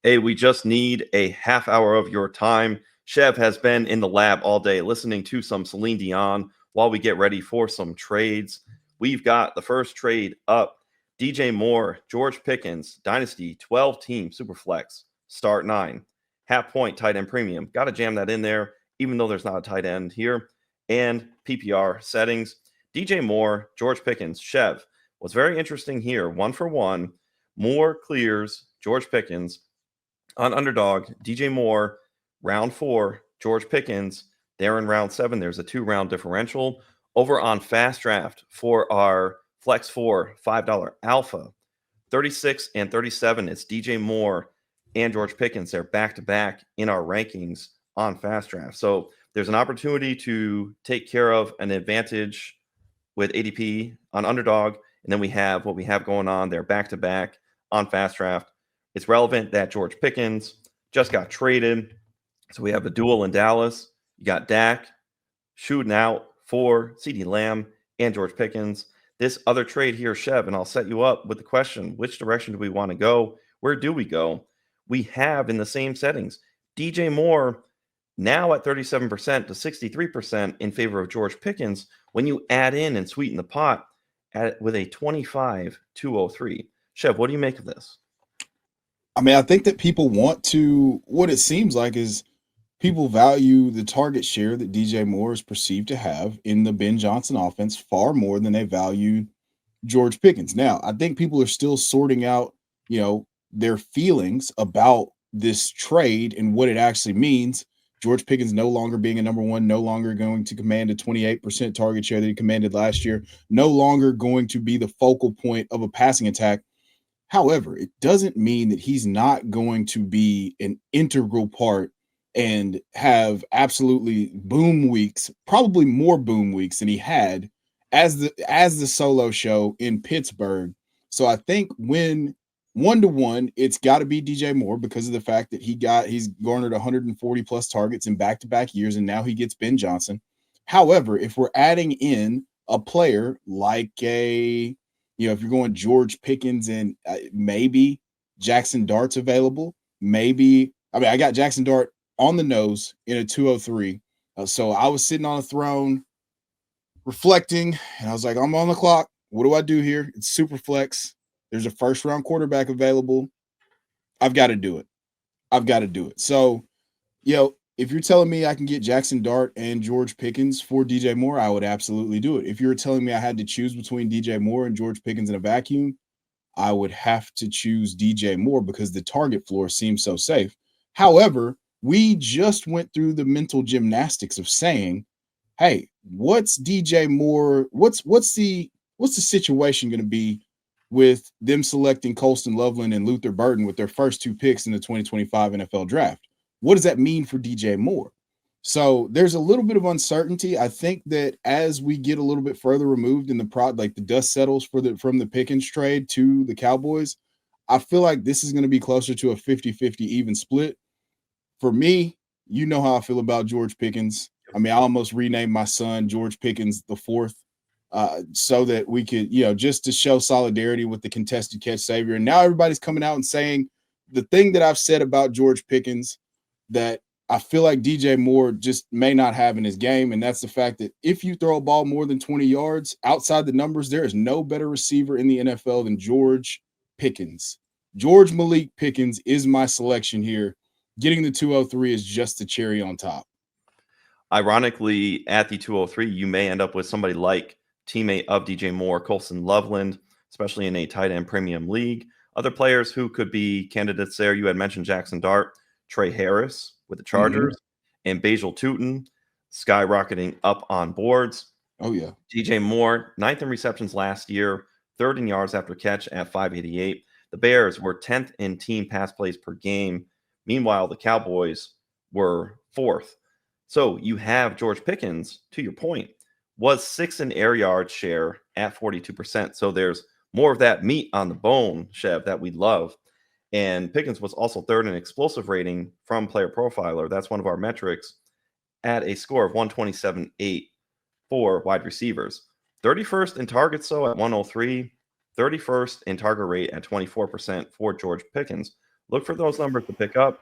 Hey, we just need a half hour of your time. Chev has been in the lab all day listening to some Celine Dion while we get ready for some trades. We've got the first trade up. DJ Moore, George Pickens, Dynasty, 12-team Superflex, start 9. Half point tight end premium. Got to jam that in there, even though there's not a tight end here. And PPR settings. DJ Moore, George Pickens, Chev was very interesting here. 1-for-1. Moore clears George Pickens. On underdog, DJ Moore, round 4, George Pickens, there in round 7. There's a 2-round differential. Over on Fast Draft for our Flex 4 $5 alpha, 36 and 37. It's DJ Moore and George Pickens. They're back to back in our rankings on Fast Draft. So there's an opportunity to take care of an advantage with ADP on underdog. And then we have what we have going on there back to back on Fast Draft. It's relevant that George Pickens just got traded. So we have a duel in Dallas. You got Dak shooting out for CeeDee Lamb and George Pickens. This other trade here, Chev, and I'll set you up with the question, which direction do we want to go? Where do we go? We have in the same settings, DJ Moore now at 37% to 63% in favor of George Pickens when you add in and sweeten the pot with a 25-203. Chev, what do you make of this? I mean, I think that people want to, what it seems like is people value the target share that DJ Moore is perceived to have in the Ben Johnson offense far more than they value George Pickens. Now, I think people are still sorting out, their feelings about this trade and what it actually means. George Pickens no longer being a number one, no longer going to command a 28% target share that he commanded last year, no longer going to be the focal point of a passing attack. However, it doesn't mean that he's not going to be an integral part and have absolutely boom weeks, probably more boom weeks than he had as the solo show in Pittsburgh. So I think when 1-to-1, it's got to be DJ Moore because of the fact that he's garnered 140 plus targets in back-to-back years, and now he gets Ben Johnson. However, if we're adding in a player like if you're going George Pickens and maybe Jackson Dart's available, I got Jackson Dart on the nose in a 203. So I was sitting on a throne reflecting, and I was like, I'm on the clock. What do I do here? It's super flex. There's a first-round quarterback available. I've got to do it. So, if you're telling me I can get Jackson Dart and George Pickens for DJ Moore, I would absolutely do it. If you were telling me I had to choose between DJ Moore and George Pickens in a vacuum, I would have to choose DJ Moore because the target floor seems so safe. However, we just went through the mental gymnastics of saying, hey, what's DJ Moore? What's the situation going to be with them selecting Colston Loveland and Luther Burden with their first 2 picks in the 2025 NFL draft? What does that mean for DJ Moore? So there's a little bit of uncertainty. I think that as we get a little bit further removed in the dust settles from the Pickens trade to the Cowboys, I feel like this is going to be closer to a 50-50 even split. For me, you know how I feel about George Pickens. I mean, I almost renamed my son George Pickens the Fourth so that we could, just to show solidarity with the contested catch savior. And now everybody's coming out and saying the thing that I've said about George Pickens that I feel like DJ Moore just may not have in his game, and that's the fact that if you throw a ball more than 20 yards outside the numbers, there is no better receiver in the NFL than George Pickens. George Malik Pickens is my selection here. Getting the 203 is just the cherry on top. Ironically, at the 203, you may end up with somebody like teammate of DJ Moore, Colston Loveland, especially in a tight end premium league. Other players who could be candidates there, you had mentioned Jackson Dart, Trey Harris with the Chargers, and Basil Tootin skyrocketing up on boards. Oh, yeah. DJ Moore, 9th in receptions last year, 3rd in yards after catch at 588. The Bears were 10th in team pass plays per game. Meanwhile, the Cowboys were 4th. So you have George Pickens, to your point, was 6th in air yard share at 42%. So there's more of that meat on the bone, Chev, that we love. And Pickens was also 3rd in explosive rating from Player Profiler. That's one of our metrics at a score of 127.8 for wide receivers. 31st in targets, though, at 103. 31st in target rate at 24% for George Pickens. Look for those numbers to pick up.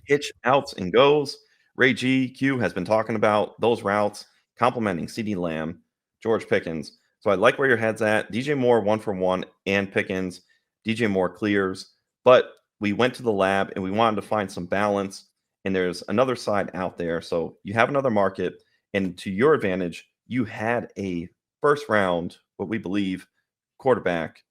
Hitch outs and goes. Ray GQ has been talking about those routes, complimenting CeeDee Lamb, George Pickens. So I like where your head's at. DJ Moore 1-for-1 and Pickens. DJ Moore clears. But we went to the lab and we wanted to find some balance. And there's another side out there. So you have another market. And to your advantage, you had a first round, what we believe, quarterback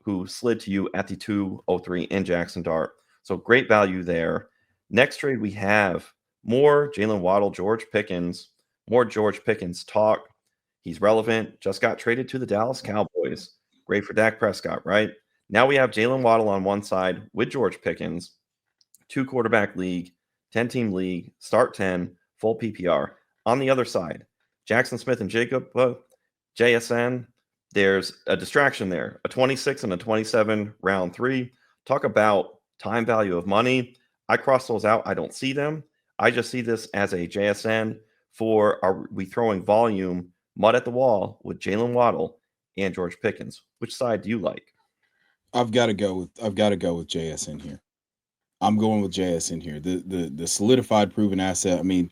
who slid to you at the 203 in Jackson Dart. So great value there. Next trade, we have more Jalen Waddle, George Pickens, more George Pickens talk. He's relevant, just got traded to the Dallas Cowboys. Great for Dak Prescott, right? Now we have Jalen Waddle on one side with George Pickens, 2-quarterback league, 10-team league, start 10, full PPR. On the other side, Jackson Smith and Jacob, JSN, there's a distraction there, a 26 and a 27 round 3. Talk about time value of money. I cross those out. I don't see them. I just see this as a JSN for are we throwing volume, mud at the wall with Jalen Waddle and George Pickens. Which side do you like? I've got to go with JSN here. I'm going with JSN here. The solidified proven asset. I mean,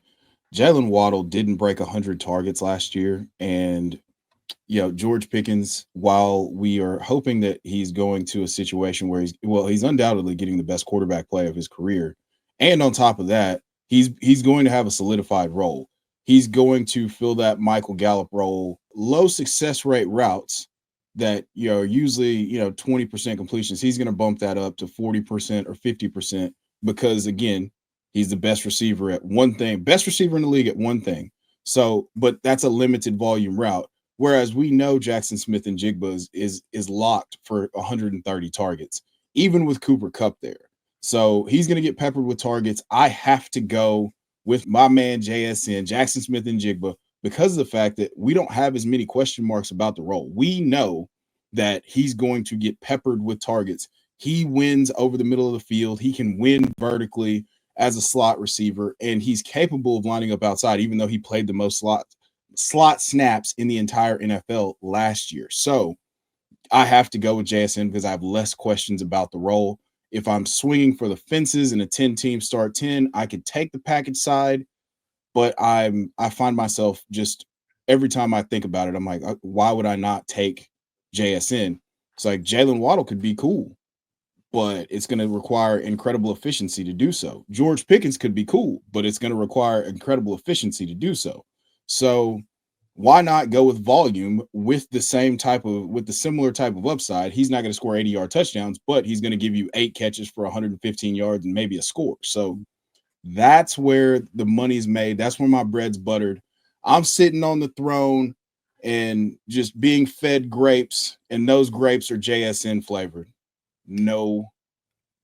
Jalen Waddle didn't break 100 targets last year, and George Pickens, while we are hoping that he's going to a situation where he's undoubtedly getting the best quarterback play of his career. And on top of that, he's going to have a solidified role. He's going to fill that Michael Gallup role, low success rate routes that, usually, 20% completions. He's going to bump that up to 40% or 50% because, again, he's the best receiver at one thing, best receiver in the league at one thing. So, but that's a limited volume route. Whereas we know Jackson Smith and Jigba is locked for 130 targets, even with Cooper Kupp there. So he's going to get peppered with targets. I have to go with my man JSN, Jackson Smith and Jigba, because of the fact that we don't have as many question marks about the role. We know that he's going to get peppered with targets. He wins over the middle of the field. He can win vertically as a slot receiver, and he's capable of lining up outside, even though he played the most slot snaps in the entire NFL last year. So I have to go with JSN because I have less questions about the role. If I'm swinging for the fences in a 10-team start 10, I could take the package side, but I find myself just every time I think about it, I'm like, why would I not take JSN? It's like Jalen Waddle could be cool, but it's going to require incredible efficiency to do so. George Pickens could be cool, but it's going to require incredible efficiency to do so. So why not go with volume with the similar type of upside? He's not going to score 80-yard touchdowns, but he's going to give you 8 catches for 115 yards and maybe a score. So that's where the money's made. That's where my bread's buttered. I'm sitting on the throne and just being fed grapes, and those grapes are JSN flavored. No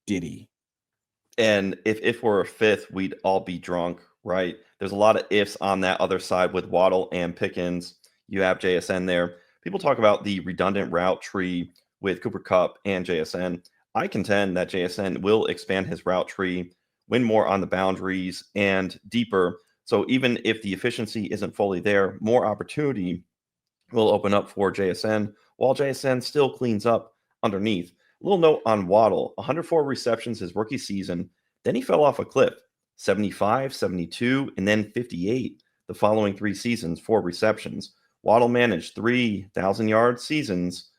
Diddy. And if we're a fifth, we'd all be drunk, right? There's a lot of ifs on that other side with Waddle and Pickens. You have JSN there. People talk about the redundant route tree with Cooper Kupp and JSN. I contend that JSN will expand his route tree, win more on the boundaries and deeper. So even if the efficiency isn't fully there, more opportunity will open up for JSN while JSN still cleans up underneath. A little note on Waddle, 104 receptions his rookie season. Then he fell off a cliff, 75, 72, and then 58 the following 3 seasons, 4 receptions. Waddle managed 3,000-yard seasons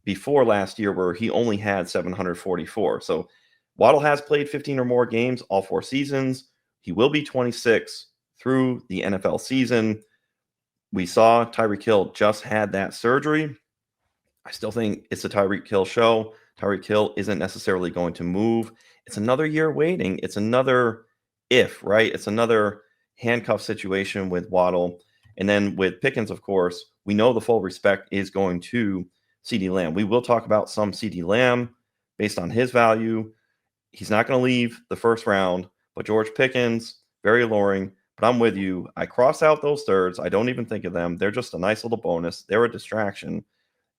before last year where he only had 744. So Waddle has played 15 or more games all 4 seasons. He will be 26 through the NFL season. We saw Tyreek Hill just had that surgery. I still think it's a Tyreek Hill show. Tyreek Hill isn't necessarily going to move. It's another year waiting. It's another if, right? It's another handcuff situation with Waddle. And then with Pickens, of course, we know the full respect is going to CeeDee Lamb. We will talk about some CeeDee Lamb based on his value. He's not going to leave the first round, but George Pickens, very alluring. But I'm with you. I cross out those thirds. I don't even think of them. They're just a nice little bonus. They're a distraction.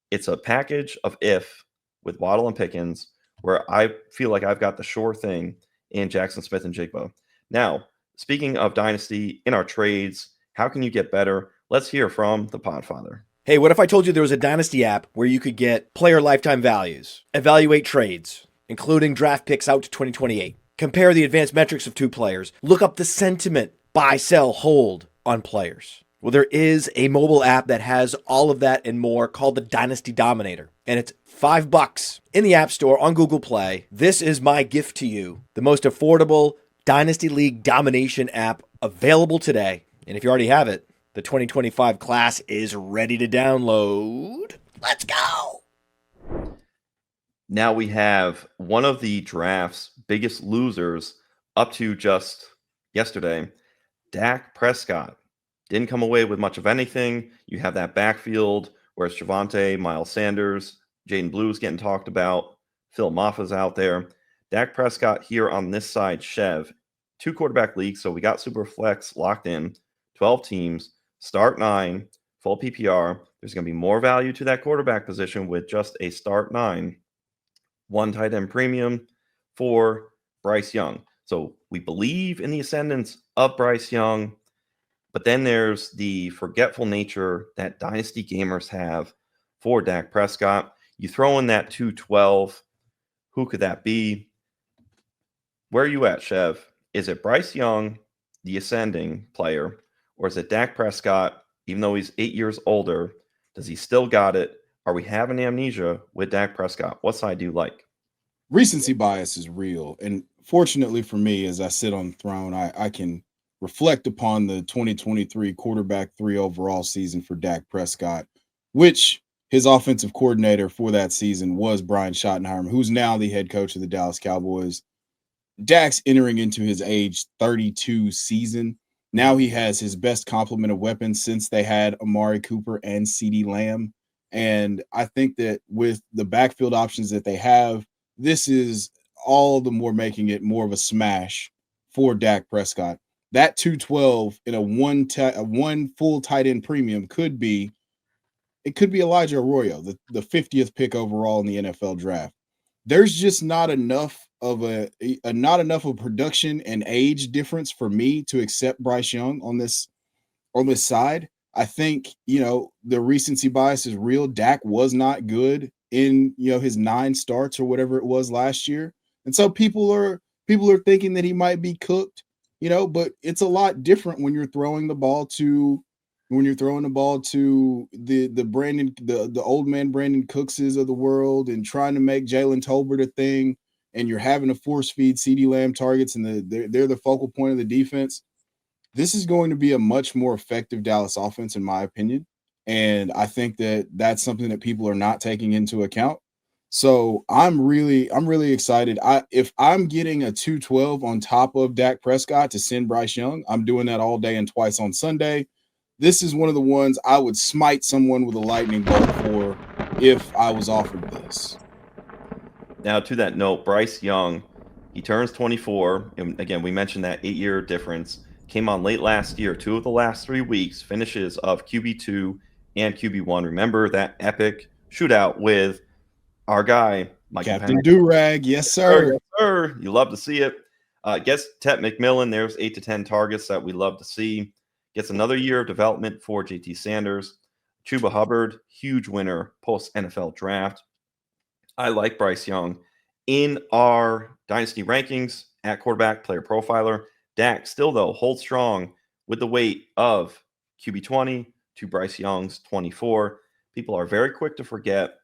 It's a package of if with Waddle and Pickens where I feel like I've got the sure thing in Jackson Smith and Jigba. Now, speaking of Dynasty, in our trades, how can you get better? Let's hear from the Podfather. Hey, what if I told you there was a Dynasty app where you could get player lifetime values, evaluate trades, including draft picks out to 2028. Compare the advanced metrics of two players. Look up the sentiment, buy, sell, hold on players. Well, there is a mobile app that has all of that and more called the Dynasty Dominator, and it's $5 in the App Store on Google Play. This is my gift to you, the most affordable Dynasty League domination app available today. And if you already have it, the 2025 class is ready to download. Let's go! Now we have one of the draft's biggest losers up to just yesterday, Dak Prescott. Didn't come away with much of anything. You have that backfield, whereas Javonte, Miles Sanders, Jaden Blue's getting talked about, Phil Maffa's out there. Dak Prescott here on this side, Chev, 2 quarterback leagues, so we got Superflex locked in, 12 teams, start 9, full PPR. There's going to be more value to that quarterback position with just a start 9, 1 tight end premium for Bryce Young. So we believe in the ascendance of Bryce Young, but then there's the forgetful nature that dynasty gamers have for Dak Prescott. You throw in that 212. Who could that be? Where are you at, Chev? Is it Bryce Young, the ascending player, or is it Dak Prescott, even though he's 8 years older? Does he still got it? Are we having amnesia with Dak Prescott? What side do you like? Recency bias is real. And fortunately for me, as I sit on the throne, I can reflect upon the 2023 quarterback 3 overall season for Dak Prescott, which his offensive coordinator for that season was Brian Schottenheimer, who's now the head coach of the Dallas Cowboys. Dak's entering into his age 32 season. Now he has his best complement of weapons since they had Amari Cooper and CeeDee Lamb. And I think that with the backfield options that they have, this is all the more making it more of a smash for Dak Prescott. That 212 in a one full tight end premium could be Elijah Arroyo, the 50th pick overall in the NFL draft. There's just not enough of a production and age difference for me to accept Bryce Young on this side. I think, the recency bias is real. Dak was not good in, his 9 starts or whatever it was last year. And so people are thinking that he might be cooked, but it's a lot different when you're throwing the ball to the old man Brandon Cookses of the world and trying to make Jalen Tolbert a thing, and you're having to force feed CeeDee Lamb targets, and they're the focal point of the defense. This is going to be a much more effective Dallas offense, in my opinion. And I think that that's something that people are not taking into account. So I'm really excited. If I'm getting a 212 on top of Dak Prescott to send Bryce Young, I'm doing that all day and twice on Sunday. This is one of the ones I would smite someone with a lightning bolt for if I was offered this. Now, to that note, Bryce Young, he turns 24. And again, we mentioned that 8-year difference. Came on late last year. 2 of the last 3 weeks, finishes of QB2 and QB1. Remember that epic shootout with our guy, Captain Durag. Yes, sir. Yes, sir. You love to see it. Gets Tet McMillan. There's 8 to 10 targets that we love to see. Gets another year of development for JT Sanders. Chuba Hubbard, huge winner post-NFL draft. I like Bryce Young. In our dynasty rankings at quarterback player profiler, Dak still, though, holds strong with the weight of QB 20 to Bryce Young's 24. People are very quick to forget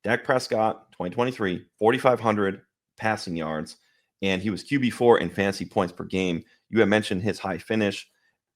Dak Prescott, 2023, 4,500 passing yards, and he was QB4 in fantasy points per game. You had mentioned his high finish.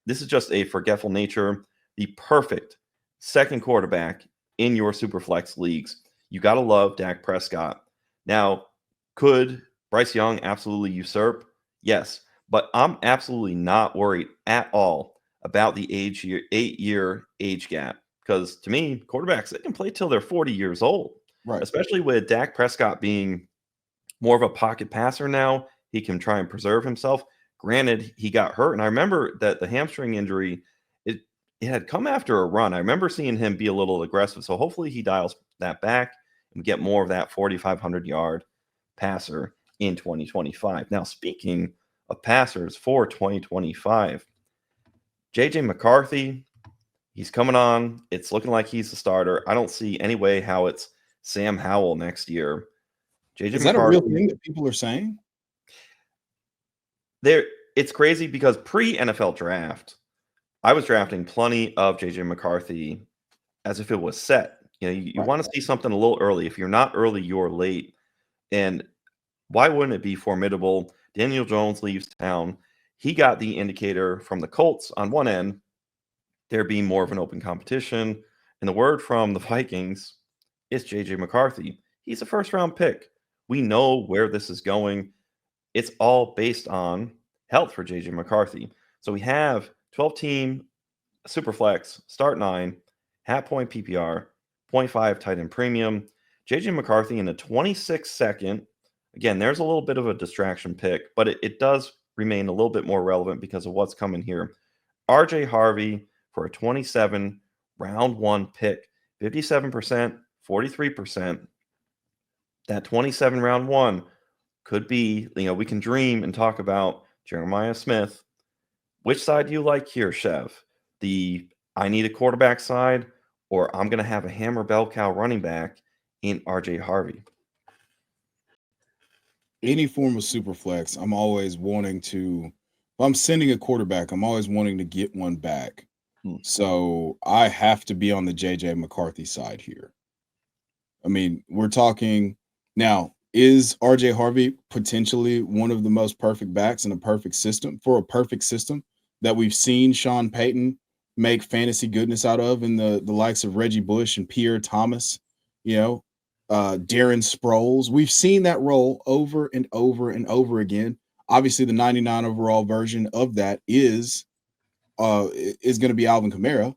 This is just a forgetful nature. The perfect second quarterback in your Superflex leagues. You got to love Dak Prescott. Now, could Bryce Young absolutely usurp? Yes, but I'm absolutely not worried at all about the 8-year age gap, because to me, quarterbacks, they can play till they're 40 years old, right? Especially with Dak Prescott being more of a pocket passer now. He can try and preserve himself. Granted, he got hurt, and I remember that the hamstring injury, it had come after a run. I remember seeing him be a little aggressive, so hopefully he dials that back and get more of that 4,500-yard passer in 2025. Now, speaking of passers for 2025, JJ McCarthy, he's coming on. It's looking like he's the starter. I don't see any way how it's Sam Howell next year. JJ Is that a real McCarthy, thing that people are saying? it's crazy because pre-NFL draft, I was drafting plenty of JJ McCarthy as if it was set. You Right. want to see something a little early. If you're not early, you're late. And why wouldn't it be formidable? Daniel Jones leaves town. He got the indicator from the Colts on one end, there being more of an open competition. And the word from the Vikings is JJ McCarthy. He's a first round pick. We know where this is going. It's all based on health for JJ McCarthy. So we have 12 team superflex, start 9, half point PPR, 0.5 tight end premium. JJ McCarthy in the 26-second. Again, there's a little bit of a distraction pick, but it does remain a little bit more relevant because of what's coming here. RJ Harvey for a 27 round 1 pick, 57%, 43%. That 27 round 1 could be, we can dream and talk about Jeremiah Smith. Which side do you like here, Chev? The I need a quarterback side, or I'm going to have a hammer bell cow running back in RJ Harvey? Any form of super flex, I'm always wanting to. If I'm sending a quarterback, I'm always wanting to get one back. So I have to be on the JJ McCarthy side here. I mean, we're talking now. Is RJ Harvey potentially one of the most perfect backs in a perfect system that we've seen Sean Payton make fantasy goodness out of in the likes of Reggie Bush and Pierre Thomas, Darren Sproles? We've seen that role over and over and over again. Obviously, the 99 overall version of that is going to be Alvin Kamara,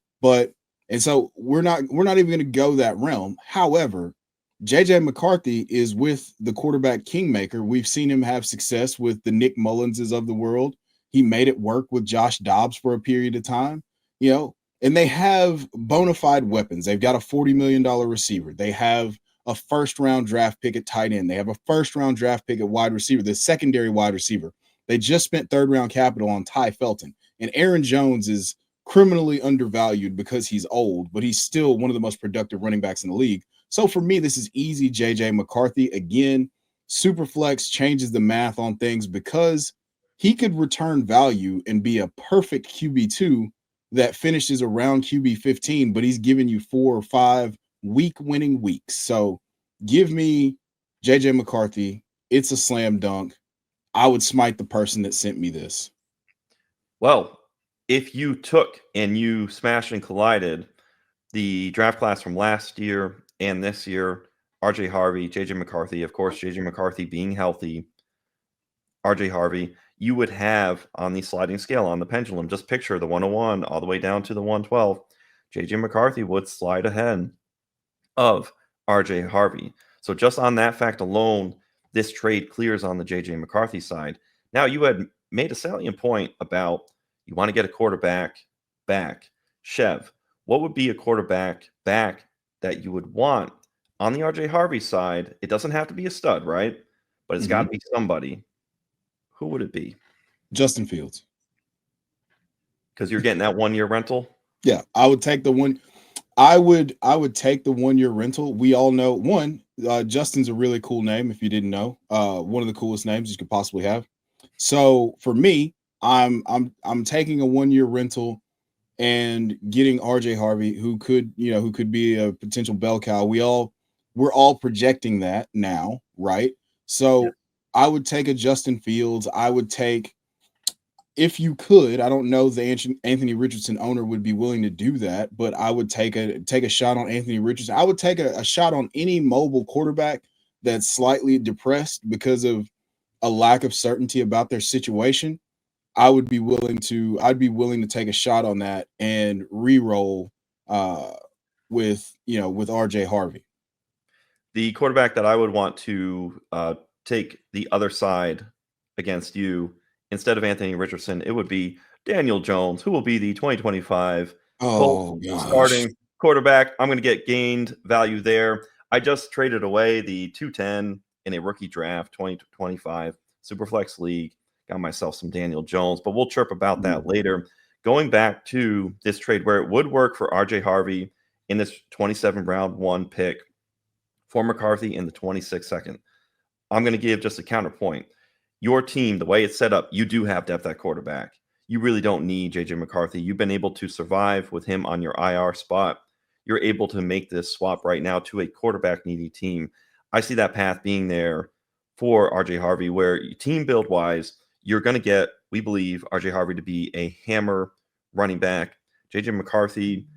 and so we're not even going to go that realm. However, JJ McCarthy is with the quarterback kingmaker. We've seen him have success with the Nick Mullenses of the world. He made it work with Josh Dobbs for a period of time, and they have bona fide weapons. They've got a $40 million receiver. They have a first-round draft pick at tight end. They have a first-round draft pick at wide receiver, the secondary wide receiver. They just spent third-round capital on Ty Felton. And Aaron Jones is criminally undervalued because he's old, but he's still one of the most productive running backs in the league. So for me, this is easy JJ McCarthy. Again, Superflex changes the math on things because he could return value and be a perfect QB2 that finishes around QB 15, but he's giving you 4 or 5 week-winning weeks. So give me JJ McCarthy. It's a slam dunk. I would smite the person that sent me this. Well, if you took and you smashed and collided the draft class from last year and this year, RJ Harvey, JJ McCarthy, of course, JJ McCarthy being healthy, RJ Harvey, you would have on the sliding scale, on the pendulum, just picture the 101 all the way down to the 112. JJ McCarthy would slide ahead of RJ Harvey. So just on that fact alone, this trade clears on the JJ McCarthy side. Now, you had made a salient point about you want to get a quarterback back. Chev, what would be a quarterback back that you would want on the RJ Harvey side? It doesn't have to be a stud, right? But it's got to be somebody. Who would it be? Justin Fields. Because you're getting that 1-year rental? Yeah, I would take the one. I would take the 1-year rental. We all know Justin's a really cool name. If you didn't know, one of the coolest names you could possibly have. So for me, I'm taking a 1-year rental and getting RJ Harvey, who could be a potential bell cow. We're all projecting that now, right? So yeah. I would take a Justin Fields. I would take, if you could, I don't know the Anthony Richardson owner would be willing to do that, but I would take a shot on Anthony Richardson. I would take a shot on any mobile quarterback that's slightly depressed because of a lack of certainty about their situation. I'd be willing to take a shot on that and re-roll with RJ Harvey. The quarterback that I would want to take the other side against you instead of Anthony Richardson, it would be Daniel Jones, who will be the 2025 starting quarterback. I'm going to get gained value there. I just traded away the 210 in a rookie draft 2025 Superflex League. Got myself some Daniel Jones, but we'll chirp about that later. Going back to this trade where it would work for RJ Harvey in this 27 round 1 pick for McCarthy in the 26th second. I'm going to give just a counterpoint. Your team, the way it's set up, you do have depth at quarterback. You really don't need JJ McCarthy. You've been able to survive with him on your IR spot. You're able to make this swap right now to a quarterback needy team. I see that path being there for RJ Harvey, where team build wise, you're going to get, we believe, RJ Harvey to be a hammer running back. JJ McCarthy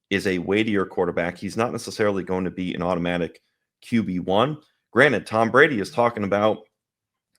is a weightier quarterback. He's not necessarily going to be an automatic QB1. Granted, Tom Brady is talking about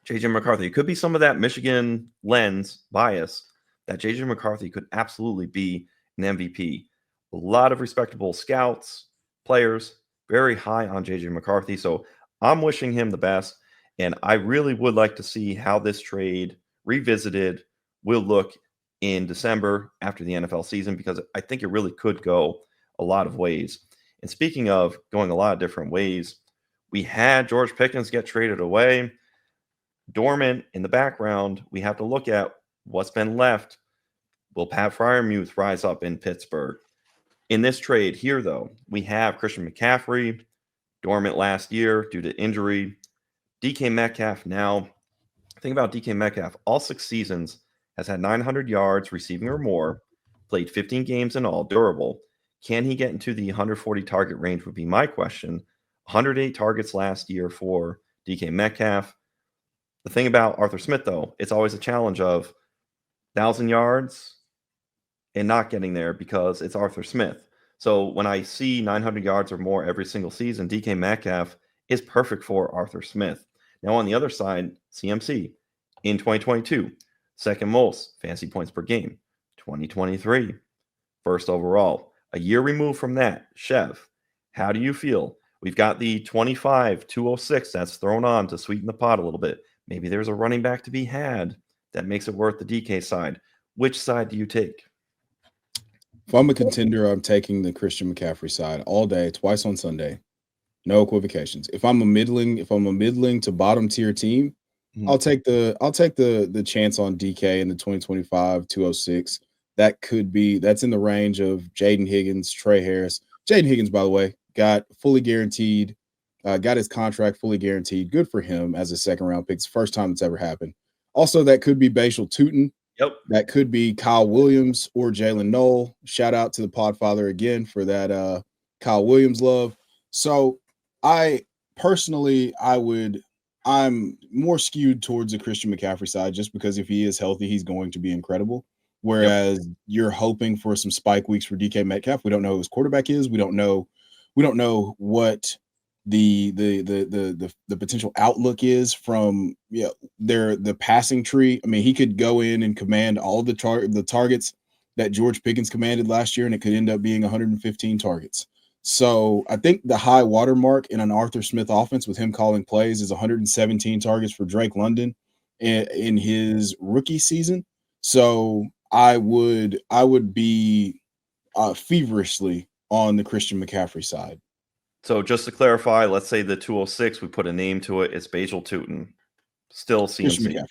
JJ McCarthy. It could be some of that Michigan lens bias that JJ McCarthy could absolutely be an MVP. A lot of respectable scouts, players, very high on JJ McCarthy. So I'm wishing him the best. And I really would like to see how this trade revisited will look in December after the NFL season, because I think it really could go a lot of ways. And speaking of going a lot of different ways, we had George Pickens get traded away. Dormant in the background, we have to look at what's been left. Will Pat Freiermuth rise up in Pittsburgh? In this trade here, though, we have Christian McCaffrey, dormant last year due to injury. DK Metcalf now. Think about DK Metcalf. All 6 seasons has had 900 yards receiving or more, played 15 games in all, durable. Can he get into the 140 target range would be my question. 108 targets last year for DK Metcalf. The thing about Arthur Smith, though, it's always a challenge of 1,000 yards and not getting there because it's Arthur Smith. So when I see 900 yards or more every single season, DK Metcalf is perfect for Arthur Smith. Now on the other side, CMC in 2022, second most fantasy points per game. 2023, first overall. A year removed from that, Chev, how do you feel? We've got the 25-206 that's thrown on to sweeten the pot a little bit. Maybe there's a running back to be had that makes it worth the DK side. Which side do you take? If I'm a contender, I'm taking the Christian McCaffrey side all day, twice on Sunday. No equivocations. If I'm a middling to bottom tier team, I'll take the chance on DK in the 2025-206. That's in the range of Jaden Higgins, Trey Harris. Jaden Higgins, by the way, got fully guaranteed, got his contract fully guaranteed. Good for him as a second round pick. It's the first time it's ever happened. Also, that could be Bashal Tootin. Yep. That could be Kyle Williams or Jalen Knoll. Shout out to the Podfather again for that Kyle Williams love. So I'm more skewed towards the Christian McCaffrey side just because if he is healthy, he's going to be incredible. Whereas you're hoping for some spike weeks for DK Metcalf. We don't know who his quarterback is. We don't know what the potential outlook is from the passing tree. I mean, he could go in and command all the targets that George Pickens commanded last year, and it could end up being 115 targets. So I think the high watermark in an Arthur Smith offense with him calling plays is 117 targets for Drake London in his rookie season. So I would be feverishly on the Christian McCaffrey side. So just to clarify, let's say the 206, we put a name to it. It's Bashal Tootin. Still CMC.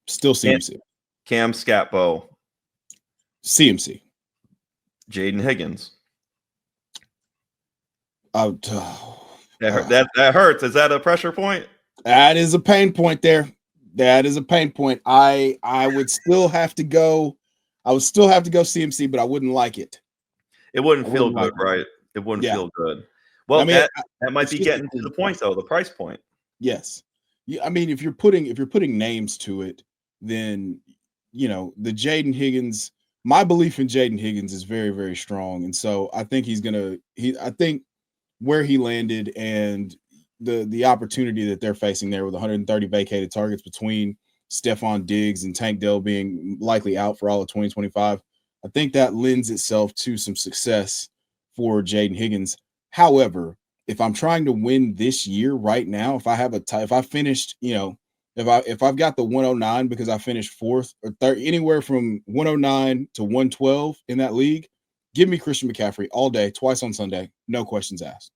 Still CMC. Cam Scatbo. CMC. Jaden Higgins. That hurts. Is that a pressure point? That is a pain point there. That is a pain point. I would still have to go. I would still have to go CMC, but I wouldn't like it. It wouldn't feel good, right? It wouldn't feel good. Well, I mean, that might be getting to the point, though, the price point. Yes. I mean, if you're putting names to it, then the Jaden Higgins. My belief in Jaden Higgins is very, very strong, and so I think I think where he landed and the opportunity that they're facing there with 130 vacated targets between Stephon Diggs and Tank Dell being likely out for all of 2025, I think that lends itself to some success for Jaden Higgins. However, if I'm trying to win this year right now, if I finished, if I've got the 109 because I finished fourth or third, anywhere from 109 to 112 in that league, give me Christian McCaffrey all day, twice on Sunday, no questions asked.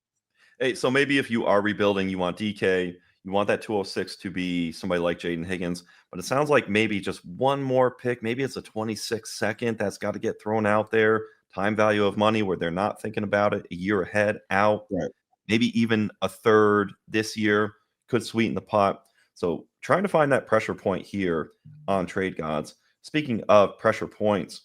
Hey, so maybe if you are rebuilding, you want DK, you want that 206 to be somebody like Jaden Higgins, but it sounds like maybe just one more pick, maybe it's a 26 second that's got to get thrown out there. Time value of money where they're not thinking about it a year ahead out, right. Maybe even a third this year could sweeten the pot. So trying to find that pressure point here on Trade Gods. Speaking of pressure points,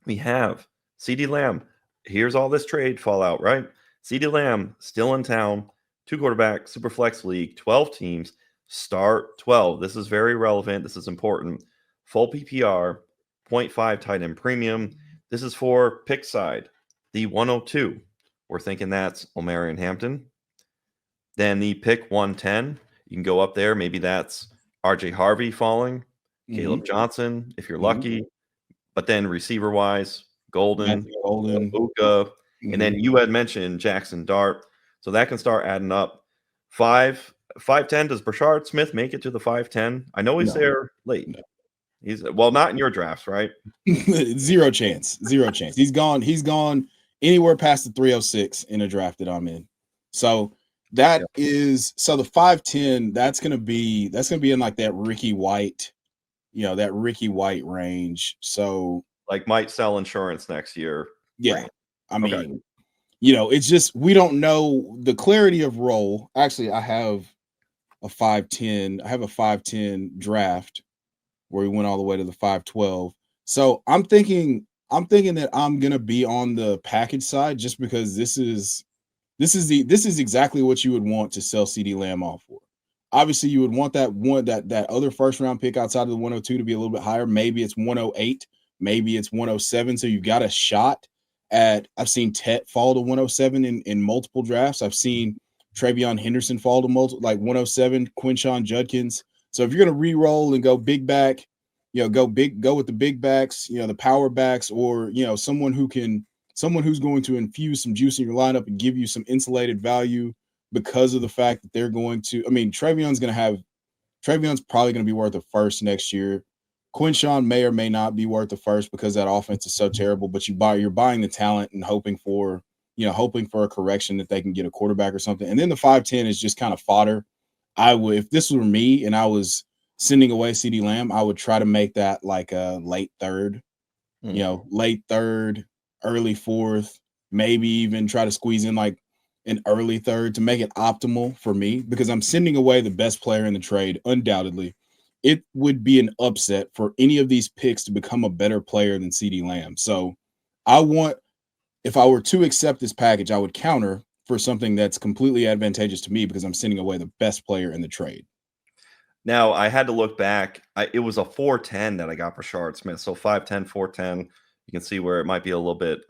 we have CeeDee Lamb. Here's all this trade fallout, right? CeeDee Lamb still in town, 2-quarterback, superflex league, 12 teams, start 12. This is very relevant. This is important. Full PPR, 0.5 tight end premium. This is for pick side, the 102. We're thinking that's Omarion Hampton. Then the pick 110, you can go up there. Maybe that's RJ Harvey falling, Caleb Johnson, if you're lucky. But then receiver wise, Golden, Luka, and then you had mentioned Jackson Dart. So that can start adding up. 5'10", does Brashard Smith make it to the 5'10"? I know he's there late. No. He's not in your drafts, right? Zero chance. He's gone anywhere past the 306 in a draft that I'm in. So that is the 5'10", that's gonna be in like that Ricky White, that Ricky White range. So like might sell insurance next year. Yeah. Right. I mean, it's just we don't know the clarity of role. Actually, I have a 5'10. I have a 5'10 draft where we went all the way to the 5'12. So I'm thinking that I'm gonna be on the package side just because this is exactly what you would want to sell CeeDee Lamb off for. Obviously, you would want that other first round pick outside of the 102 to be a little bit higher. Maybe it's 108, maybe it's 107. So you got a shot at. I've seen Tet fall to 107 in multiple drafts. I've seen Travion Henderson fall to 107. Quinshon Judkins. So if you're gonna re-roll and go big back, go with the big backs, the power backs, or someone who's going to infuse some juice in your lineup and give you some insulated value because of the fact that they're going to. I mean, Travion's probably going to be worth a first next year. Quinshon may or may not be worth the first because that offense is so terrible. But you're buying the talent and hoping for a correction that they can get a quarterback or something. And then the 5'10" is just kind of fodder. If this were me and I was sending away CeeDee Lamb, I would try to make that like a late third, late third, early fourth, maybe even try to squeeze in like an early third to make it optimal for me because I'm sending away the best player in the trade. Undoubtedly, it would be an upset for any of these picks to become a better player than CeeDee Lamb. So if I were to accept this package, I would counter for something that's completely advantageous to me because I'm sending away the best player in the trade. Now, I had to look back. It was a 410 that I got for Brashard Smith. So 5'10", 410. You can see where it might be a little bit,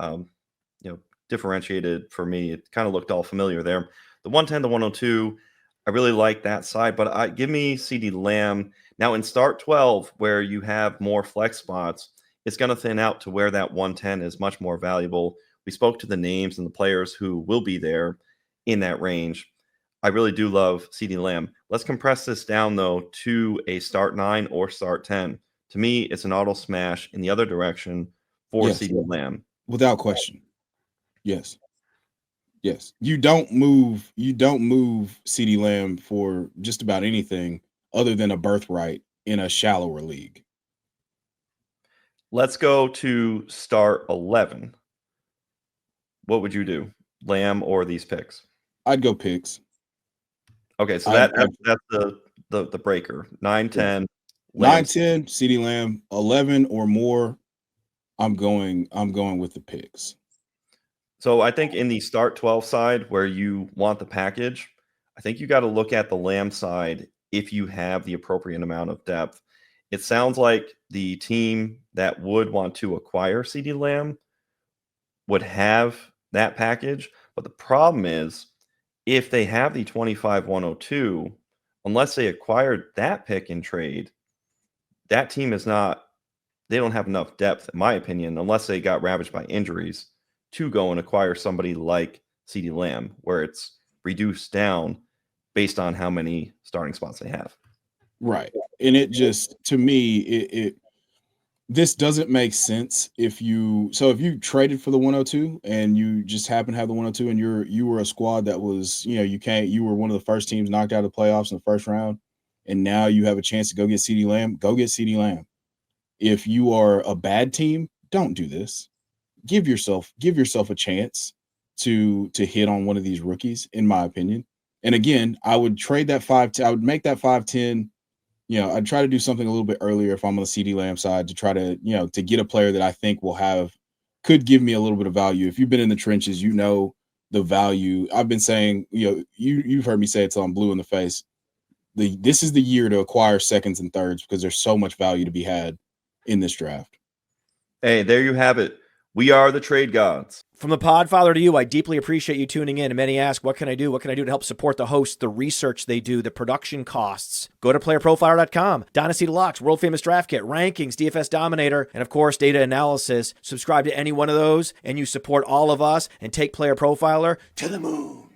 differentiated for me. It kind of looked all familiar there. The 110 to 102, I really like that side. But give me CeeDee Lamb. Now, in start 12, where you have more flex spots, it's going to thin out to where that 110 is much more valuable. We spoke to the names and the players who will be there in that range. I really do love CeeDee Lamb. Let's compress this down, though, to a start 9 or start 10. To me, it's an auto smash in the other direction for CeeDee Lamb. Without question. Yes. You don't move CeeDee Lamb for just about anything other than a birthright in a shallower league. Let's go to start 11. What would you do? Lamb or these picks? I'd go picks. Okay, so that's the breaker. 9, 10. 9, 10, CeeDee Lamb, 11 or more. I'm going with the picks. So I think in the start 12 side where you want the package, I think you got to look at the Lamb side if you have the appropriate amount of depth. It sounds like the team that would want to acquire CeeDee Lamb would have that package, but the problem is if they have the 25-102, unless they acquired that pick in trade, that team they don't have enough depth, in my opinion, unless they got ravaged by injuries, to go and acquire somebody like CeeDee Lamb, where it's reduced down based on how many starting spots they have. Right. And it just, to me, this doesn't make sense if you traded for the 102 and you just happen to have the 102 and you were a squad that was, you were one of the first teams knocked out of the playoffs in the first round, and now you have a chance to go get CeeDee Lamb, go get CeeDee Lamb. If you are a bad team, don't do this. Give yourself a chance to hit on one of these rookies, in my opinion. And again, I would trade that 5. I would make that 5-10. I'd try to do something a little bit earlier if I'm on the CeeDee Lamb side to try to, to get a player that I think could give me a little bit of value. If you've been in the trenches, the value. I've been saying, you've heard me say it till I'm blue in the face. This is the year to acquire seconds and thirds because there's so much value to be had in this draft. Hey, there you have it. We are the trade gods. From the Podfather to you, I deeply appreciate you tuning in. And many ask, what can I do? What can I do to help support the hosts, the research they do, the production costs? Go to playerprofiler.com, Dynasty Deluxe, World Famous Draft Kit, Rankings, DFS Dominator, and of course, data analysis. Subscribe to any one of those, and you support all of us and take Player Profiler to the moon.